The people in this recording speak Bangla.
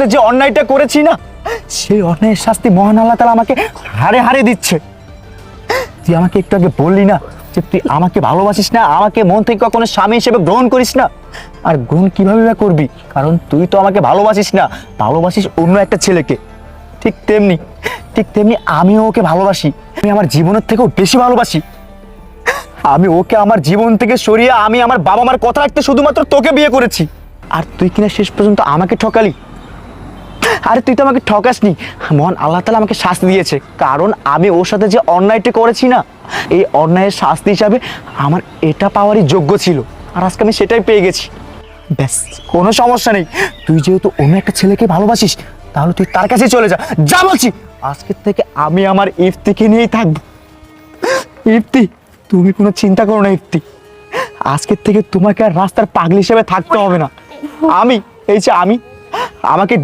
সাথে যে অন্যায়টা করেছি না, সেই অন্যায়ের শাস্তি মহান আল্লাহ তাআলা আমাকে হারে হারে দিচ্ছে। তুই আমাকে একটু আগে বললি না যে তুই আমাকে ভালোবাসিস না, আমাকে মন থেকে কখনো স্বামী হিসেবে গ্রহণ করিস না। আর গ্রহণ কিভাবে বা করবি, কারণ তুই তো আমাকে ভালোবাসিস না, ভালোবাসিস অন্য একটা ছেলেকে। ঠিক তেমনি আমিও ওকে ভালোবাসি, আমি আমার জীবনের থেকেও বেশি ভালোবাসি। আমি ওকে আমার জীবন থেকে সরিয়ে আমি আমার বাবা মার কথা রাখতে শুধুমাত্র তোকে বিয়ে করেছি। আর তুই কিনা শেষ পর্যন্ত আমাকে ঠকালি। আরে তুই তো আমাকে ঠকাসনি, মহান আল্লাহ তাআলা আমাকে শাস্তি দিয়েছে, কারণ আমি ওর সাথে যে অন্যায়টা করেছি না, এই অন্যায়ের শাস্তি হিসাবে আমার এটা পাওয়ারই যোগ্য ছিল। আর আজকে আমি সেটাই পেয়ে গেছি। ব্যাস, কোনো সমস্যা নেই। তুই যেহেতু অন্য একটা ছেলেকে ভালোবাসিস, তাহলে তুই তার কাছে চলে যা, যা বলছি। আজকের থেকে আমি আমার ইফতিকে নিয়েই থাকবো। ইফতি, তুমি কোনো চিন্তা করো না ইফতি, আজকের থেকে তোমাকে আর রাস্তার পাগলি হিসেবে থাকতে হবে না। আমি, এই যে আমি, আমাকে